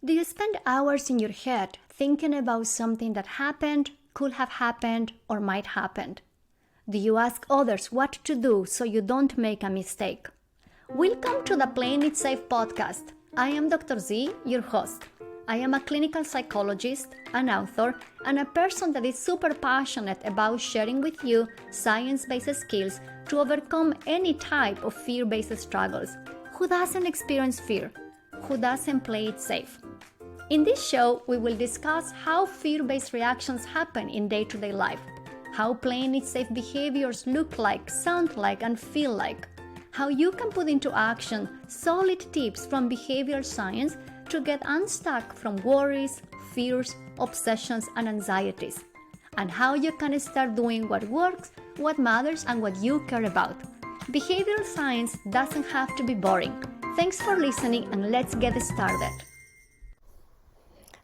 Do you spend hours in your head thinking about something that happened, could have happened, or might happen? Do you ask others what to do so you don't make a mistake? Welcome to the Playing It Safe podcast. I am Dr. Z, your host. I am a clinical psychologist, an author, and a person that is super passionate about sharing with you science-based skills to overcome any type of fear-based struggles. Who doesn't experience fear? Who doesn't play it safe? In this show, we will discuss how fear-based reactions happen in day-to-day life, how playing it safe behaviors look like, sound like, and feel like, how you can put into action solid tips from behavioral science to get unstuck from worries, fears, obsessions, and anxieties, and how you can start doing what works, what matters, and what you care about. Behavioral science doesn't have to be boring. Thanks for listening, and let's get started.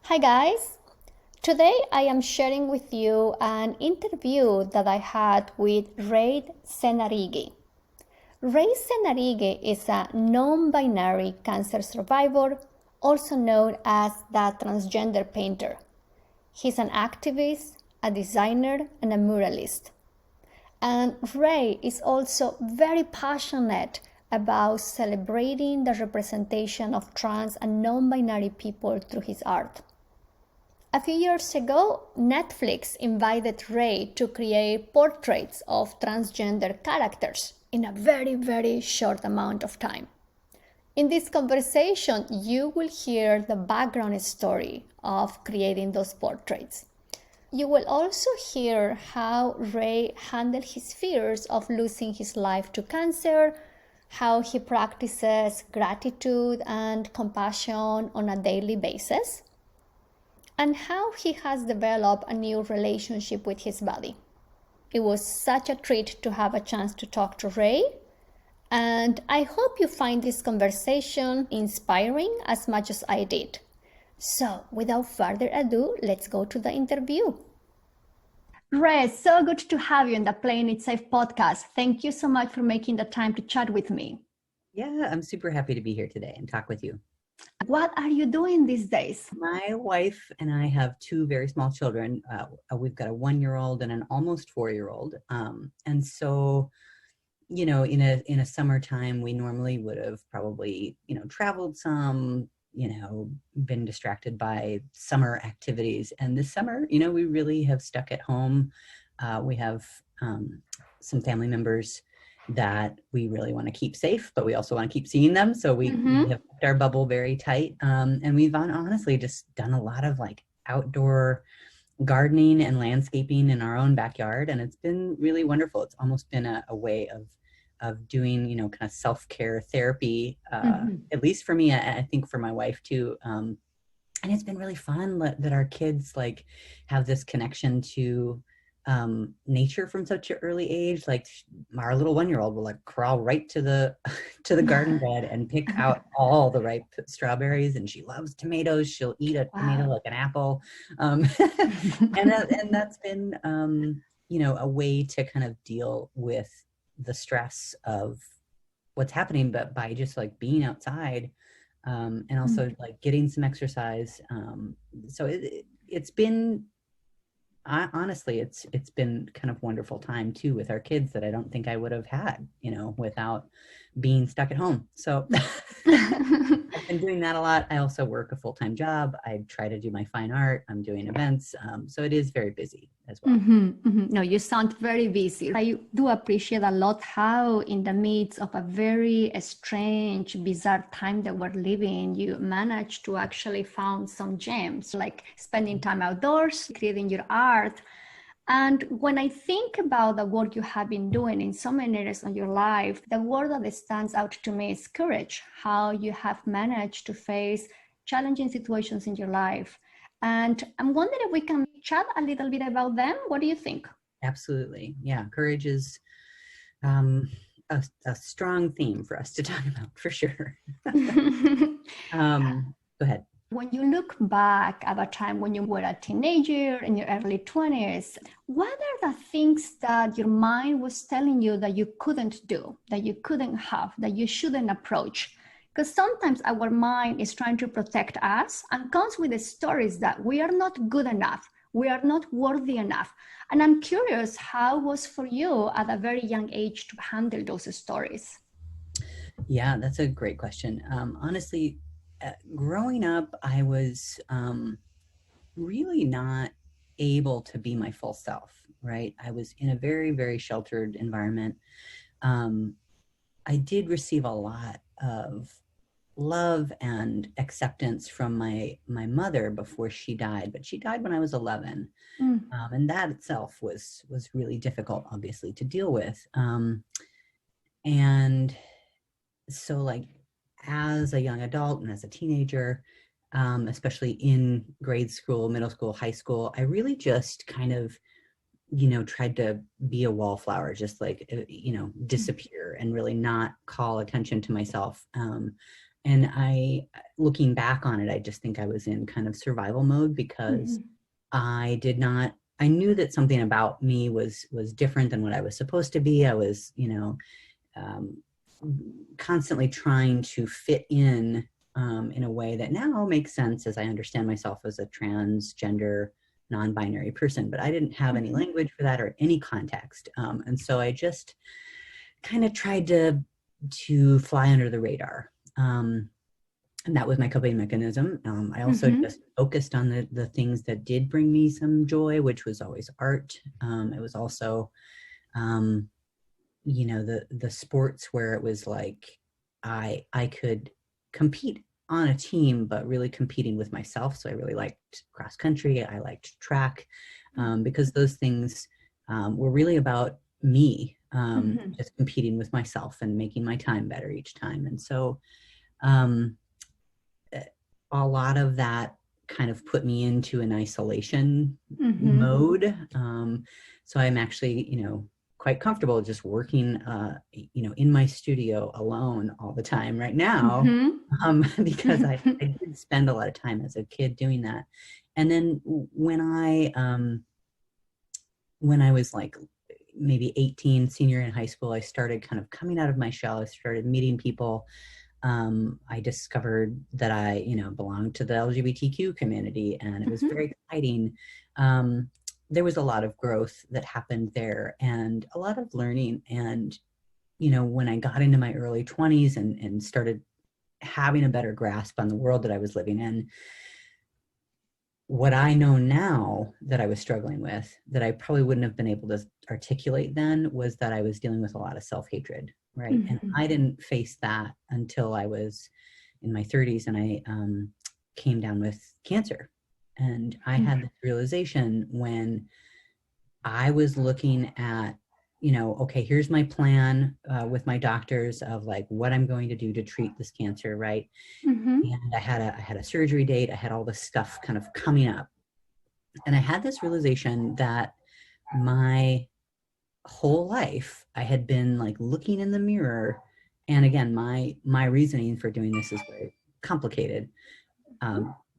Hi guys! Today I am sharing with you an interview that I had with Rae Senarighi. Rae Senarighi is a non-binary cancer survivor, also known as the transgender painter. He's an activist, a designer, and a muralist. And Rae is also very passionate about celebrating the representation of trans and non-binary people through his art. A few years ago, Netflix invited Rae to create portraits of transgender characters in a very, very short amount of time. In this conversation, you will hear the background story of creating those portraits. You will also hear how Rae handled his fears of losing his life to cancer, how he practices gratitude and compassion on a daily basis, and how he has developed a new relationship with his body. It was such a treat to have a chance to talk to Rae, and I hope you find this conversation inspiring as much as I did. So, without further ado, let's go to the interview. Rae, so good to have you in the Playing It Safe podcast. Thank you so much for making the time to chat with me. Yeah, I'm super happy to be here today and talk with you. What are you doing these days? My wife and I have two very small children. We've got a 1-year-old and an almost 4-year-old. And so, in a summertime, we normally would have probably, traveled some, been distracted by summer activities. And this summer, we really have stuck at home. We have some family members that we really want to keep safe, but we also want to keep seeing them. So we have kept our bubble very tight. And we've honestly just done a lot of outdoor gardening and landscaping in our own backyard. And it's been really wonderful. It's almost been a way of doing, kind of self-care therapy, at least for me, I think for my wife too. And it's been really fun that our kids have this connection to nature from such an early age. Our little 1-year-old will crawl right to the garden bed and pick out all the ripe strawberries, and she loves tomatoes. She'll eat a tomato like an apple, and that's been a way to kind of deal with the stress of what's happening, but by just being outside, and also getting some exercise. So it's been honestly, it's been kind of wonderful time too with our kids that I don't think I would have had, without being stuck at home. So I've been doing that a lot. I also work a full-time job. I try to do my fine art. I'm doing events. So it is very busy as well. No, you sound very busy. I do appreciate a lot how in the midst of a very strange, bizarre time that we're living, you managed to actually found some gems, like spending time outdoors, creating your art. And when I think about the work you have been doing in so many areas of your life, the word that stands out to me is courage, how you have managed to face challenging situations in your life. And I'm wondering if we can chat a little bit about them. What do you think? Absolutely. Yeah, courage is a strong theme for us to talk about, for sure. Go ahead. When you look back at a time when you were a teenager in your early 20s, what are the things that your mind was telling you that you couldn't do, that you couldn't have, that you shouldn't approach? Because sometimes our mind is trying to protect us and comes with the stories that we are not good enough, we are not worthy enough. And I'm curious, how was for you at a very young age to handle those stories? Yeah, that's a great question. Honestly, growing up, I was really not able to be my full self, right? I was in a very, very sheltered environment. Um, I did receive a lot of love and acceptance from my mother before she died, but she died when I was 11, and that itself was really difficult, obviously, to deal with. And so, like, as a young adult and as a teenager, especially in grade school, middle school, high school, I really just kind of, tried to be a wallflower, just like, disappear and really not call attention to myself. And looking back on it, I just think I was in kind of survival mode because I knew that something about me was different than what I was supposed to be. I was, um, constantly trying to fit in a way that now makes sense as I understand myself as a transgender, non-binary person, but I didn't have any language for that or any context. And so I just kind of tried to fly under the radar. And that was my coping mechanism. I also just focused on the things that did bring me some joy, which was always art. It was also, the sports where it was like I could compete on a team, but really competing with myself. So I really liked cross country. I liked track, because those things were really about me, just competing with myself and making my time better each time. And so um, a lot of that kind of put me into an isolation mode. So I'm actually, quite comfortable just working, in my studio alone all the time right now, because I did spend a lot of time as a kid doing that. And then when I was like maybe 18, senior in high school, I started kind of coming out of my shell. I started meeting people. I discovered that I, belonged to the LGBTQ community, and it was very exciting. There was a lot of growth that happened there and a lot of learning. And, when I got into my early 20s and started having a better grasp on the world that I was living in, what I know now that I was struggling with, that I probably wouldn't have been able to articulate then, was that I was dealing with a lot of self-hatred, right? And I didn't face that until I was in my 30s, and I came down with cancer. And I had this realization when I was looking at, okay, here's my plan with my doctors of like what I'm going to do to treat this cancer, right? And I had a surgery date. I had all this stuff kind of coming up. And I had this realization that my whole life I had been like looking in the mirror. And again, my reasoning for doing this is very complicated.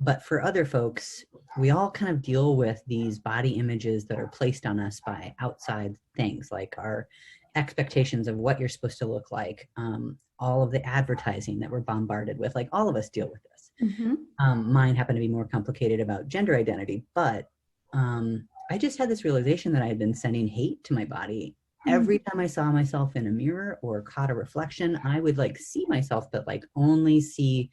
But for other folks, we all kind of deal with these body images that are placed on us by outside things, like our expectations of what you're supposed to look like, all of the advertising that we're bombarded with, like all of us deal with this. Mine happened to be more complicated about gender identity, but I just had this realization that I had been sending hate to my body. Every time I saw myself in a mirror or caught a reflection, I would like see myself, but like only see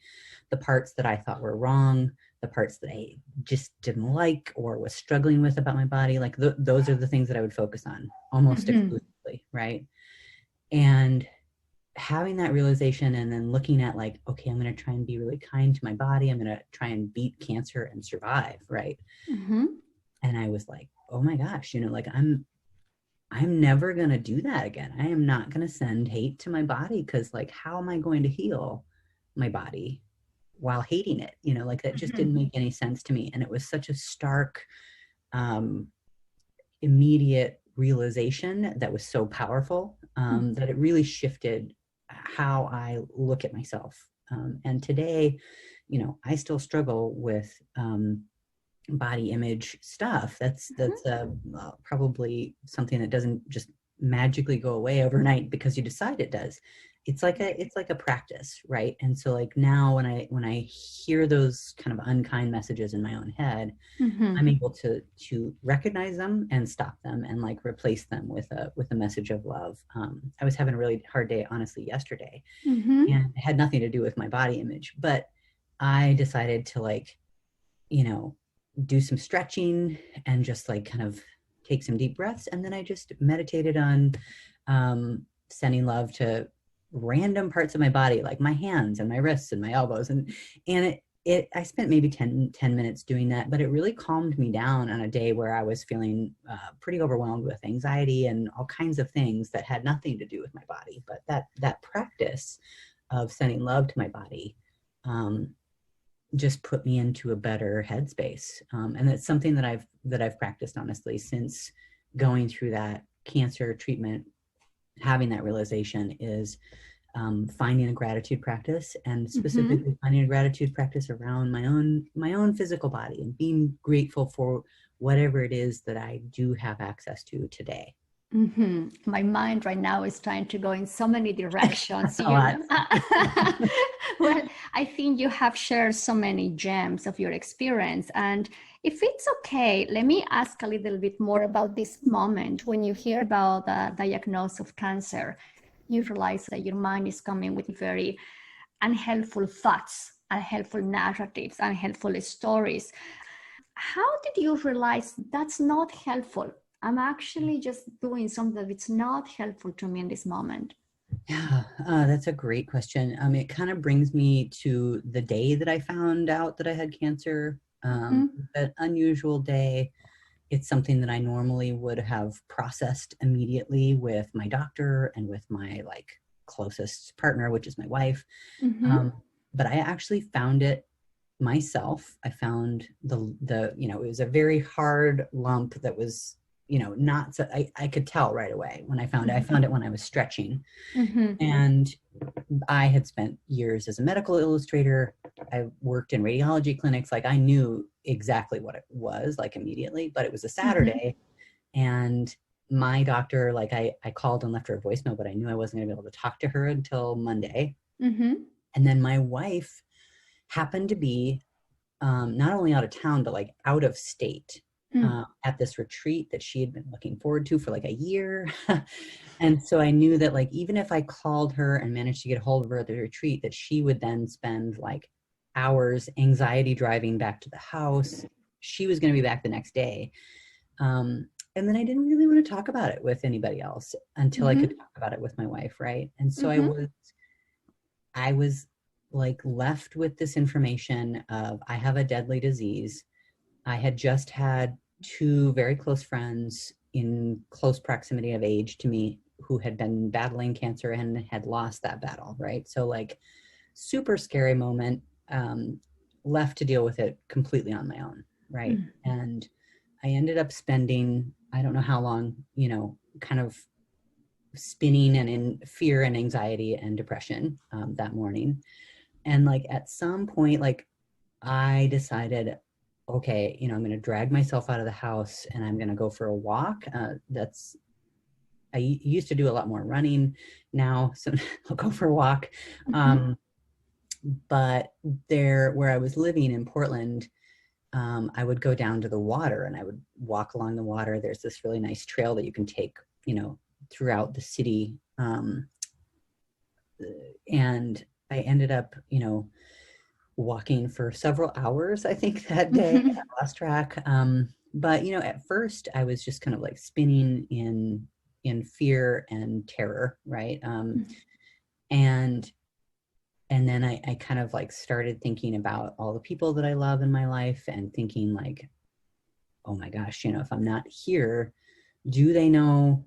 the parts that I thought were wrong, the parts that I just didn't like or was struggling with about my body. Like those are the things that I would focus on almost exclusively, right? And having that realization and then looking at like, okay, I'm going to try and be really kind to my body. I'm going to try and beat cancer and survive, right? And I was like, oh my gosh, like I'm never going to do that again. I am not going to send hate to my body, because like, how am I going to heal my body while hating it? Like that just didn't make any sense to me. And it was such a stark, immediate realization that was so powerful, that it really shifted how I look at myself. And today, I still struggle with body image stuff. That's probably something that doesn't just magically go away overnight because you decide it does. it's like a practice, right? And so like now when I hear those kind of unkind messages in my own head, Mm-hmm. I'm able to recognize them and stop them and like replace them with a message of love. I was having a really hard day, honestly, yesterday, Mm-hmm. and it had nothing to do with my body image, but I decided to like, you know, do some stretching and just like kind of take some deep breaths. And then I just meditated on sending love to random parts of my body, like my hands and my wrists and my elbows. And I spent maybe 10 minutes doing that, but it really calmed me down on a day where I was feeling pretty overwhelmed with anxiety and all kinds of things that had nothing to do with my body. But that practice of sending love to my body just put me into a better headspace. And it's something that I've practiced honestly since going through that cancer treatment. Having that realization is finding a gratitude practice, and specifically finding a gratitude practice around my own physical body and being grateful for whatever it is that I do have access to today. Mm-hmm. My mind right now is trying to go in so many directions, A you lot. know. Well, I think you have shared so many gems of your experience. And if it's okay, let me ask a little bit more about this moment when you hear about the diagnosis of cancer. You realize that your mind is coming with very unhelpful thoughts, unhelpful narratives, unhelpful stories. How did you realize that's not helpful? I'm actually just doing something that's not helpful to me in this moment. Yeah, that's a great question. It kind of brings me to the day that I found out that I had cancer. Mm-hmm. That unusual day. It's something that I normally would have processed immediately with my doctor and with my like closest partner, which is my wife. Mm-hmm. Um, but I actually found it myself. I found it was a very hard lump that was, not so I could tell right away when I found it. I found it when I was stretching. Mm-hmm. And I had spent years as a medical illustrator. I worked in radiology clinics. Like I knew exactly what it was, like immediately, but it was a Saturday. And my doctor, like I called and left her a voicemail, but I knew I wasn't gonna be able to talk to her until Monday. Mm-hmm. And then my wife happened to be not only out of town, but like out of state at this retreat that she had been looking forward to for like a year. And so I knew that like, even if I called her and managed to get a hold of her at the retreat, that she would then spend like hours anxiety driving back to the house. She was going to be back the next day. And then I didn't really want to talk about it with anybody else until I could talk about it with my wife. Right. And so I was like left with this information of I have a deadly disease. I had just had two very close friends in close proximity of age to me who had been battling cancer and had lost that battle, right? So like super scary moment, left to deal with it completely on my own, right? And I ended up spending, I don't know how long, kind of spinning and in fear and anxiety and depression that morning. And like at some point, like I decided, okay, I'm going to drag myself out of the house and I'm going to go for a walk. I used to do a lot more running now, so I'll go for a walk. But where I was living in Portland, I would go down to the water and I would walk along the water. There's this really nice trail that you can take, throughout the city. And I ended up, walking for several hours, I think that day. I lost track. But, at first I was just kind of like spinning in fear and terror. Right. And then I kind of like started thinking about all the people that I love in my life and thinking like, oh my gosh, if I'm not here, do they know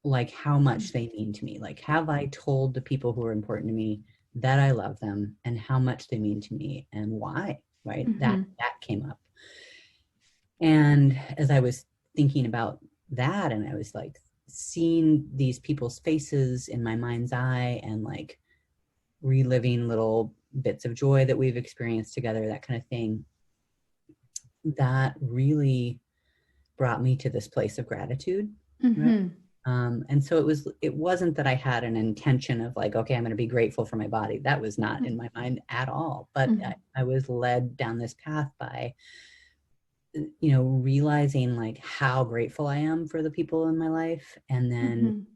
like how much they mean to me? Like, have I told the people who are important to me that I love them and how much they mean to me and why, right? That came up. And as I was thinking about that, and I was like seeing these people's faces in my mind's eye and like reliving little bits of joy that we've experienced together, that kind of thing, that really brought me to this place of gratitude. Right? And so it wasn't that I had an intention of like, okay, I'm going to be grateful for my body. That was not in my mind at all. But I was led down this path by, realizing like how grateful I am for the people in my life. And then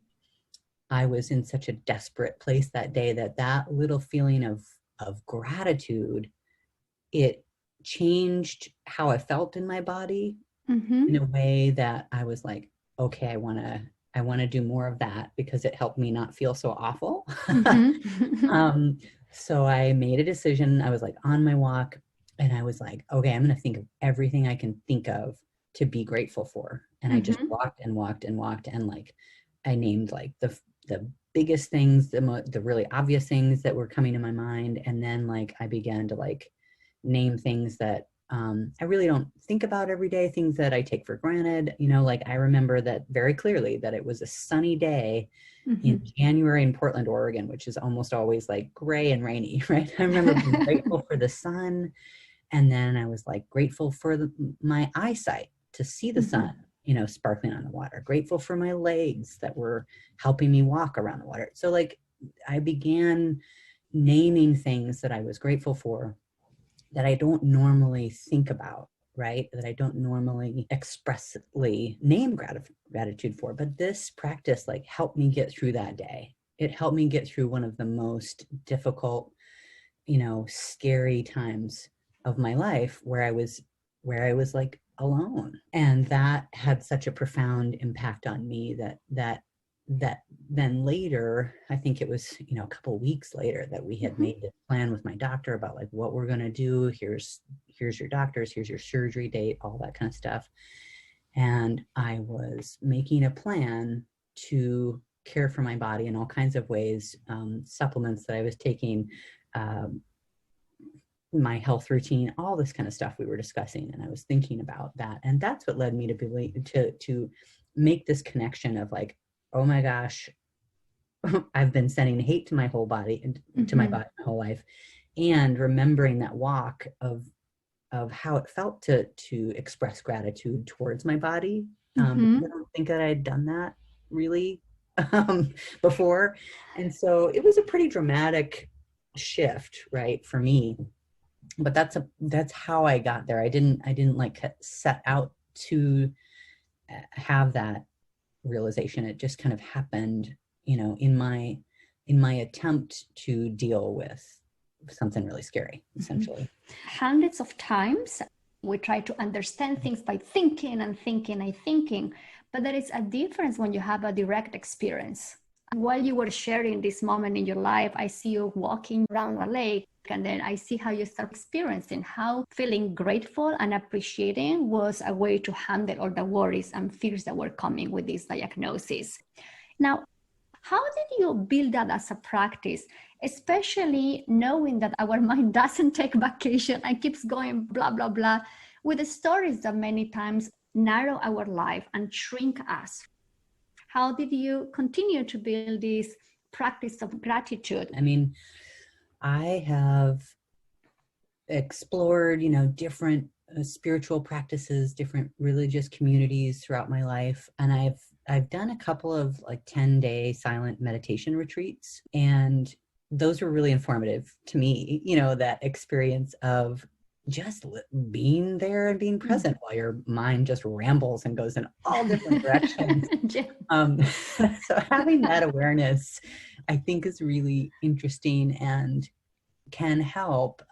I was in such a desperate place that day that little feeling of gratitude, it changed how I felt in my body in a way that I was like, okay, I want to do more of that because it helped me not feel so awful. So I made a decision. I was like on my walk and I was like, okay, I'm going to think of everything I can think of to be grateful for. And I just walked and walked and walked. And like, I named like the biggest things, the really obvious things that were coming to my mind. And then like, I began to like name things that I really don't think about every day, things that I take for granted. Like I remember that very clearly that it was a sunny day in January in Portland, Oregon, which is almost always like gray and rainy, right? I remember being grateful for the sun. And then I was like grateful for my eyesight to see the sun, sparkling on the water, grateful for my legs that were helping me walk around the water. So like I began naming things that I was grateful for that I don't normally think about, right? That I don't normally expressly name gratitude for. But this practice like helped me get through that day. It helped me get through one of the most difficult, scary times of my life where I was like alone. And that had such a profound impact on me that then later, I think it was, a couple of weeks later that we had made this plan with my doctor about like what we're going to do. Here's your doctors, here's your surgery date, all that kind of stuff. And I was making a plan to care for my body in all kinds of ways, supplements that I was taking, my health routine, all this kind of stuff we were discussing. And I was thinking about that. And that's what led me to make this connection of like, oh my gosh, I've been sending hate to my whole body and to my body my whole life. And remembering that walk of how it felt to express gratitude towards my body. I don't think that I had done that really before. And so it was a pretty dramatic shift, right, for me. But that's how I got there. I didn't like set out to have that realization. It just kind of happened, in my attempt to deal with something really scary, essentially. Hundreds of times we try to understand things by thinking and thinking and thinking, but there is a difference when you have a direct experience. While you were sharing this moment in your life, I see you walking around a lake, and then I see how you start experiencing how feeling grateful and appreciating was a way to handle all the worries and fears that were coming with this diagnosis. Now, how did you build that as a practice, especially knowing that our mind doesn't take vacation and keeps going blah, blah, blah, with the stories that many times narrow our life and shrink us? How did you continue to build this practice of gratitude? I mean, I have explored, different spiritual practices, different religious communities throughout my life. And I've done a couple of like 10-day silent meditation retreats. And those were really informative to me, that experience of just being there and being present while your mind just rambles and goes in all different directions. So having that awareness, I think, is really interesting and can help.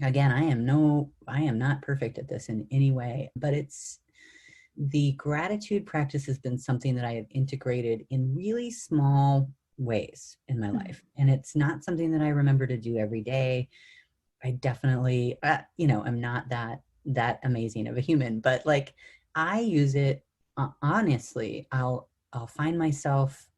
Again, I am not perfect at this in any way, but the gratitude practice has been something that I have integrated in really small ways in my life. And it's not something that I remember to do every day. I definitely, I'm not that amazing of a human, but like I use it, honestly, I'll find myself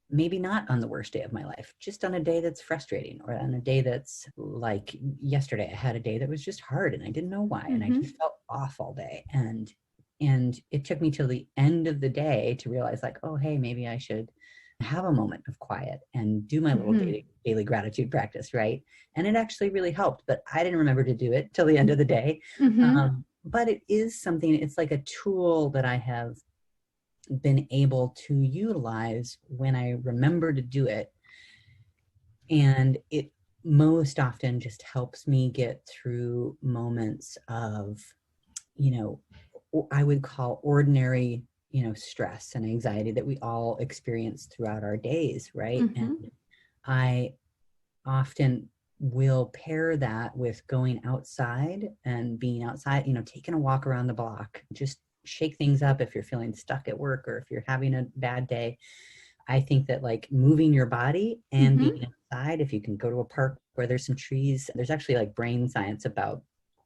maybe not on the worst day of my life, just on a day that's frustrating, or on a day that's like yesterday. I had a day that was just hard and I didn't know why. And I just felt off all day. And it took me till the end of the day to realize like, oh, hey, maybe I should have a moment of quiet and do my little daily gratitude practice, right? And it actually really helped, but I didn't remember to do it till the end of the day. But it is something, it's like a tool that I have been able to utilize when I remember to do it. And it most often just helps me get through moments of, I would call ordinary, stress and anxiety that we all experience throughout our days, right? Mm-hmm. And I often will pair that with going outside and being outside, taking a walk around the block, just shake things up if you're feeling stuck at work or if you're having a bad day. I think that like moving your body and Mm-hmm. being outside, if you can go to a park where there's some trees, there's actually like brain science about,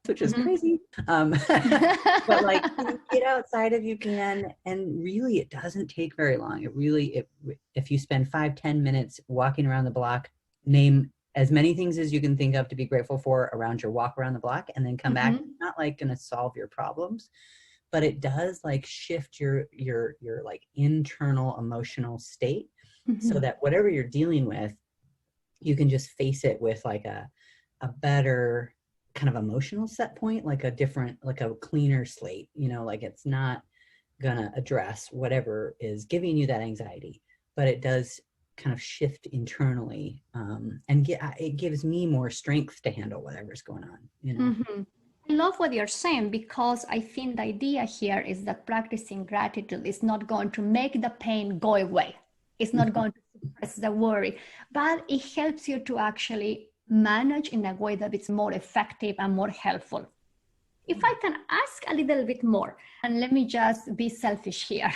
which is crazy. But like get outside if you can. And really, it doesn't take very long. If you spend 5-10 minutes walking around the block, name as many things as you can think of to be grateful for around your walk around the block, and then come back. It's not like going to solve your problems, but it does like shift your like internal emotional state, so that whatever you're dealing with, you can just face it with like a better kind of emotional set point, like a cleaner slate, like it's not gonna address whatever is giving you that anxiety, but it does kind of shift internally, and it gives me more strength to handle whatever's going on. I love what you're saying, because I think the idea here is that practicing gratitude is not going to make the pain go away. It's not going to suppress the worry, but it helps you to actually manage in a way that it's more effective and more helpful. If I can ask a little bit more, and let me just be selfish here.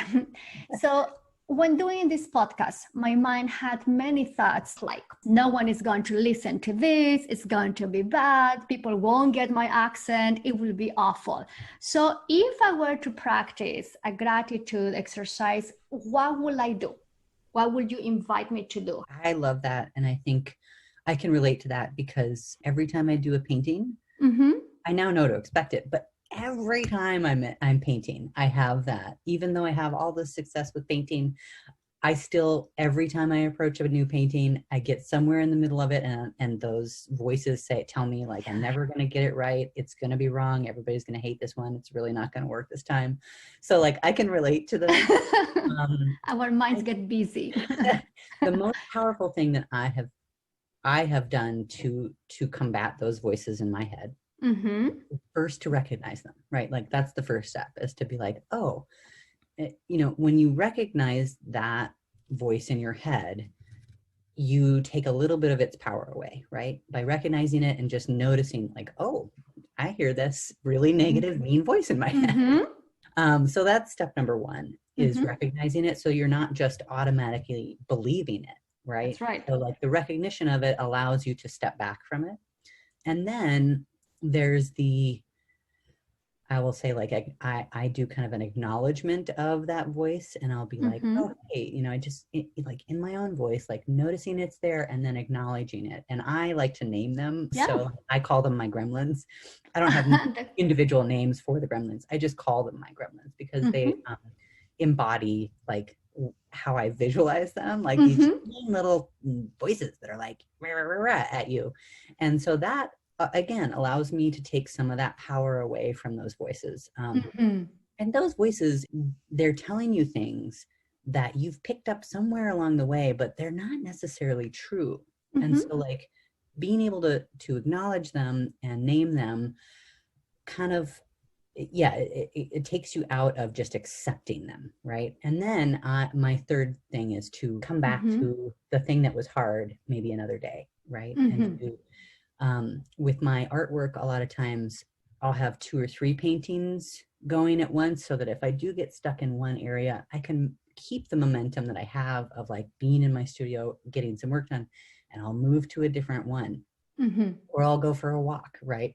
So when doing this podcast, my mind had many thoughts like, no one is going to listen to this, it's going to be bad, people won't get my accent, it will be awful. So if I were to practice a gratitude exercise, what will I do? What would you invite me to do? I love that. And I think I can relate to that, because every time I do a painting, I now know to expect it, but every time I'm painting, I have that. Even though I have all this success with painting, I still, every time I approach a new painting, I get somewhere in the middle of it, and those voices tell me like, I'm never going to get it right. It's going to be wrong. Everybody's going to hate this one. It's really not going to work this time. So like, I can relate to them. Our minds get busy. The most powerful thing that I have done to combat those voices in my head, first to recognize them, right? Like that's the first step, is to be like, oh, when you recognize that voice in your head, you take a little bit of its power away, right? By recognizing it and just noticing like, oh, I hear this really negative, mean voice in my head. So that's step number one, is recognizing it. So you're not just automatically believing it, right? That's right. So like the recognition of it allows you to step back from it. And then there's I will say like, I do kind of an acknowledgement of that voice, and I'll be like, oh, hey, I just like in my own voice, like noticing it's there and then acknowledging it. And I like to name them. Yeah. So I call them my gremlins. I don't have individual names for the gremlins. I just call them my gremlins, because they embody like how I visualize them, like these little voices that are like rah, rah, rah, rah, at you. And so that again allows me to take some of that power away from those voices. And those voices, they're telling you things that you've picked up somewhere along the way, but they're not necessarily true. And so like being able to acknowledge them and name them kind of, it takes you out of just accepting them, right? And then my third thing is to come back to the thing that was hard maybe another day, right? And to, with my artwork, a lot of times I'll have 2 or 3 paintings going at once, so that if I do get stuck in one area, I can keep the momentum that I have of like being in my studio, getting some work done, and I'll move to a different one, or I'll go for a walk, right?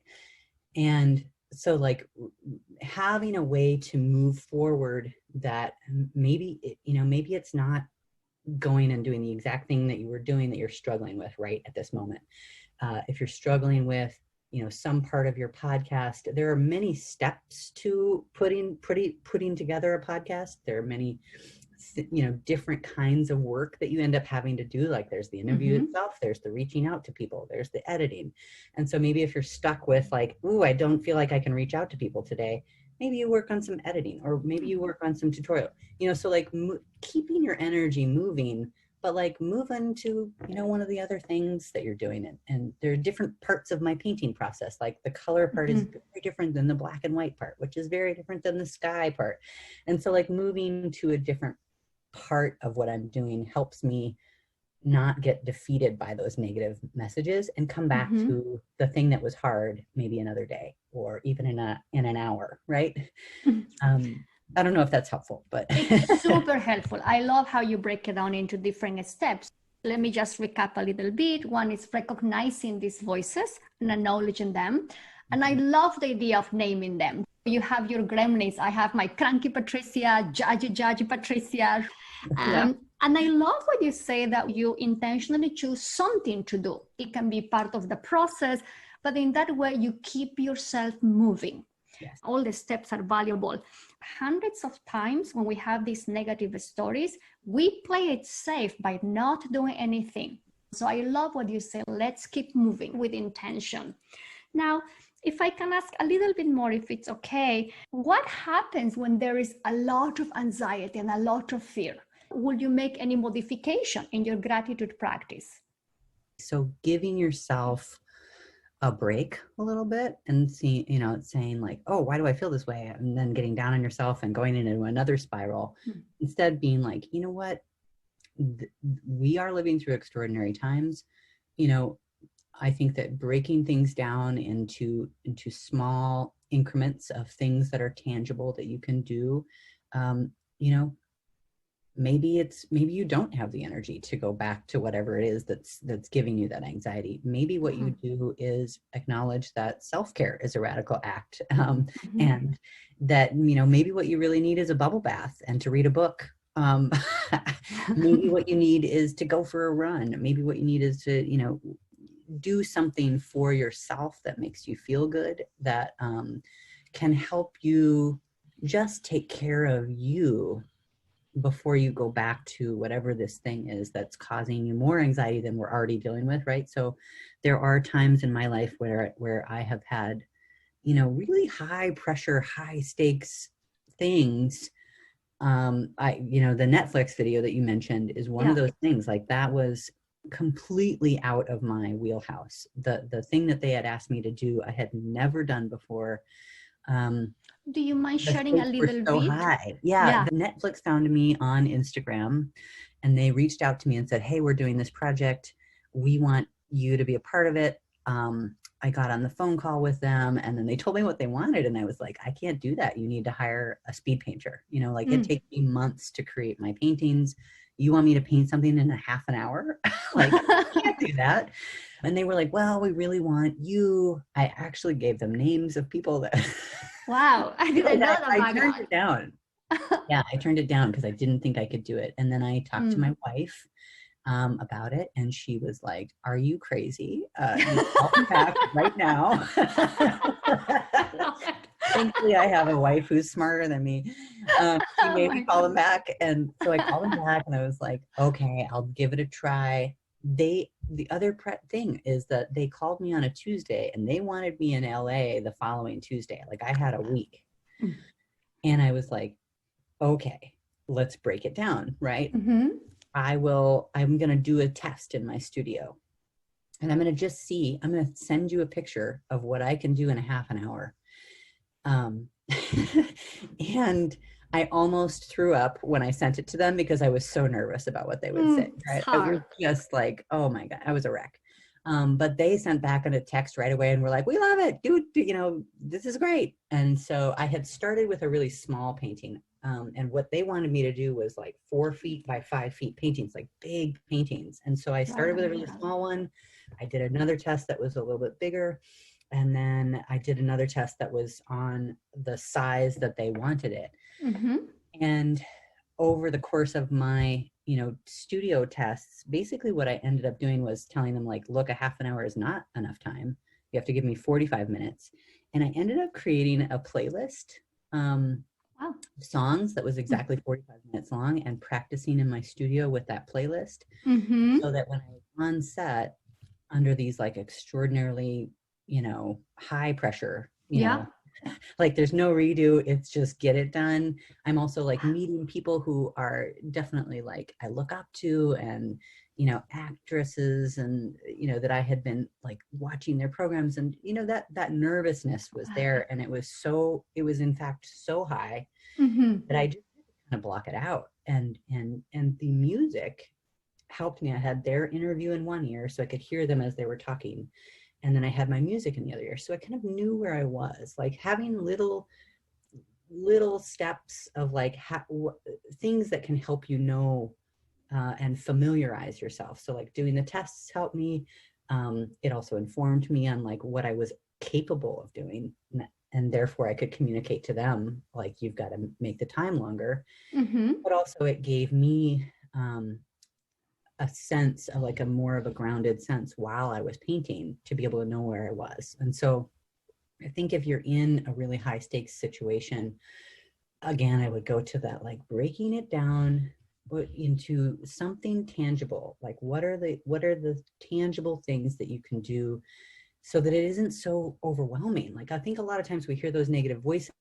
And so like having a way to move forward that maybe it's not going and doing the exact thing that you were doing that you're struggling with right at this moment. If you're struggling with, some part of your podcast, there are many steps to putting together a podcast. There are many, different kinds of work that you end up having to do. Like there's the interview itself, there's the reaching out to people, there's the editing. And so maybe if you're stuck with like, ooh, I don't feel like I can reach out to people today, maybe you work on some editing, or maybe you work on some tutorial, so like keeping your energy moving, but like move into, one of the other things that you're doing. And there are different parts of my painting process. Like the color part is very different than the black and white part, which is very different than the sky part. And so like moving to a different part of what I'm doing helps me not get defeated by those negative messages and come back to the thing that was hard, maybe another day, or even in an hour, right? I don't know if that's helpful, but it's super helpful. I love how you break it down into different steps. Let me just recap a little bit. One is recognizing these voices and acknowledging them. And I love the idea of naming them. You have your gremlins. I have my cranky Patricia, judgy Patricia. And I love what you say, that you intentionally choose something to do. It can be part of the process, but in that way, you keep yourself moving. Yes. All the steps are valuable. Hundreds of times when we have these negative stories, we play it safe by not doing anything. So I love what you say. Let's keep moving with intention. Now, if I can ask a little bit more, if it's okay, what happens when there is a lot of anxiety and a lot of fear? Will you make any modification in your gratitude practice? So giving yourself a break a little bit and saying like, oh, why do I feel this way? And then getting down on yourself and going into another spiral, instead being like, you know what, we are living through extraordinary times. I think that breaking things down into small increments of things that are tangible that you can do, maybe you don't have the energy to go back to whatever it is that's giving you that anxiety. Maybe what you do is acknowledge that self-care is a radical act, and that maybe what you really need is a bubble bath and to read a book. Maybe what you need is to go for a run. Maybe what you need is to do something for yourself that makes you feel good, that can help you just take care of you before you go back to whatever this thing is that's causing you more anxiety than we're already dealing with, right? So there are times in my life where I have had, really high pressure, high stakes things. The Netflix video that you mentioned is one of those things. Like, that was completely out of my wheelhouse. The thing that they had asked me to do, I had never done before. Do you mind sharing a little so bit? High. Yeah. Netflix found me on Instagram, and they reached out to me and said, hey, we're doing this project. We want you to be a part of it. I got on the phone call with them, and then they told me what they wanted. And I was like, I can't do that. You need to hire a speed painter. It takes me months to create my paintings. You want me to paint something in a half an hour? Like, I can't do that. And they were like, well, we really want you. I actually gave them names of people that... Wow, I didn't know that. I turned it down. Yeah, I turned it down because I didn't think I could do it. And then I talked to my wife about it, and she was like, are you crazy? You call me back right now. Thankfully, I have a wife who's smarter than me. She made me call them back. And so I called them back, and I was like, okay, I'll give it a try. The other thing is that they called me on a Tuesday, and they wanted me in LA the following Tuesday. Like, I had a week. And I was like, okay, let's break it down, right? I'm going to do a test in my studio, and I'm going to send you a picture of what I can do in a half an hour. And I almost threw up when I sent it to them because I was so nervous about what they would say. Right? I was just like, oh my God, I was a wreck. But they sent back a text right away and were like, we love it, dude, this is great. And so I had started with a really small painting. And what they wanted me to do was like 4 feet by 5 feet paintings, like big paintings. And so I started with a really small one. I did another test that was a little bit bigger. And then I did another test that was on the size that they wanted it. And over the course of my, studio tests, basically what I ended up doing was telling them, like, look, a half an hour is not enough time. You have to give me 45 minutes. And I ended up creating a playlist, songs that was exactly 45 minutes long, and practicing in my studio with that playlist, so that when I was on set under these like extraordinarily, high pressure, Like there's no redo, it's just get it done. I'm also like meeting people who are definitely like I look up to, and actresses, and that I had been like watching their programs, and that nervousness was there, and it was in fact so high that I just kind of block it out. And the music helped me. I had their interview in one ear so I could hear them as they were talking, and then I had my music in the other ear, so I kind of knew where I was, like having little steps of like things that can help and familiarize yourself. So like doing the tests helped me. It also informed me on like what I was capable of doing, and therefore I could communicate to them like, you've got to make the time longer. But also it gave me a sense of like a more of a grounded sense while I was painting, to be able to know where I was. And so I think if you're in a really high stakes situation, again, I would go to that, like breaking it down into something tangible. Like what are the tangible things that you can do so that it isn't so overwhelming? Like I think a lot of times we hear those negative voices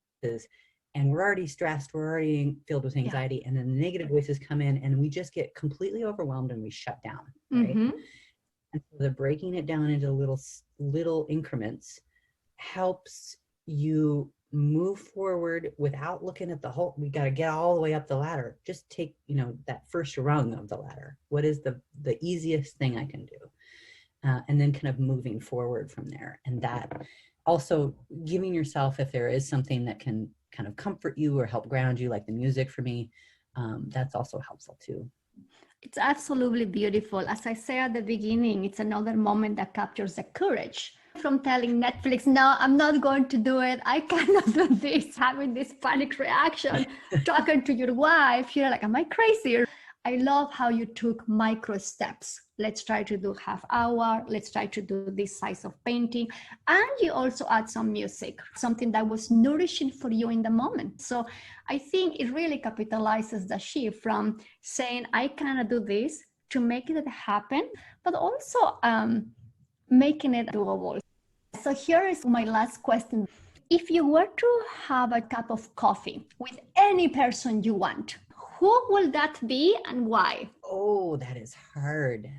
and we're already stressed, we're already filled with anxiety, and then the negative voices come in and we just get completely overwhelmed and we shut down, right? And so the breaking it down into little increments helps you move forward without looking at the whole, we got to get all the way up the ladder. Just take, that first rung of the ladder. What is the easiest thing I can do? And then kind of moving forward from there. And that also giving yourself, if there is something that can kind of comfort you or help ground you, like the music for me, that's also helpful too. It's absolutely beautiful. As I said at the beginning, it's another moment that captures the courage from telling Netflix, no, I'm not going to do it. I cannot do this, having this panic reaction, talking to your wife, you're like, am I crazy? I love how you took micro steps. Let's try to do half hour. Let's try to do this size of painting. And you also add some music, something that was nourishing for you in the moment. So I think it really capitalizes the shift from saying, I cannot do this, to making it happen, but also making it doable. So here is my last question. If you were to have a cup of coffee with any person you want, who will that be and why? Oh, that is hard.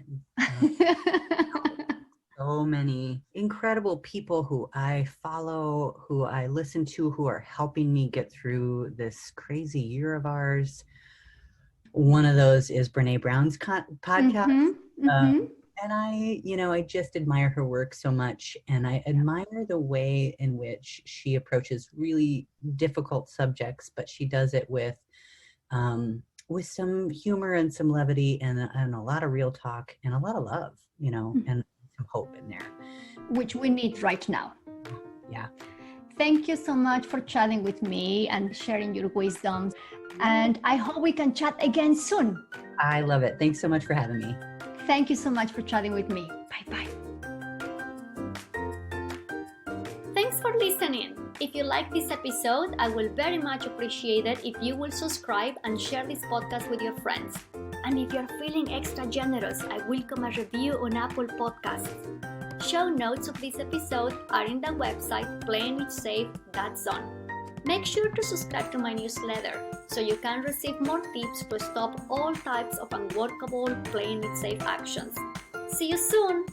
So many incredible people who I follow, who I listen to, who are helping me get through this crazy year of ours. One of those is Brene Brown's podcast. And I just admire her work so much. And I admire the way in which she approaches really difficult subjects, but she does it with some humor and some levity and a lot of real talk and a lot of love, and some hope in there. Which we need right now. Yeah. Thank you so much for chatting with me and sharing your wisdom. And I hope we can chat again soon. I love it. Thanks so much for having me. Thank you so much for chatting with me. Bye-bye. Thanks for listening. If you like this episode, I will very much appreciate it if you will subscribe and share this podcast with your friends. And if you're feeling extra generous, I welcome a review on Apple Podcasts. Show notes of this episode are in the website playingitsafe.zone. Make sure to subscribe to my newsletter so you can receive more tips to stop all types of unworkable playing it safe actions. See you soon!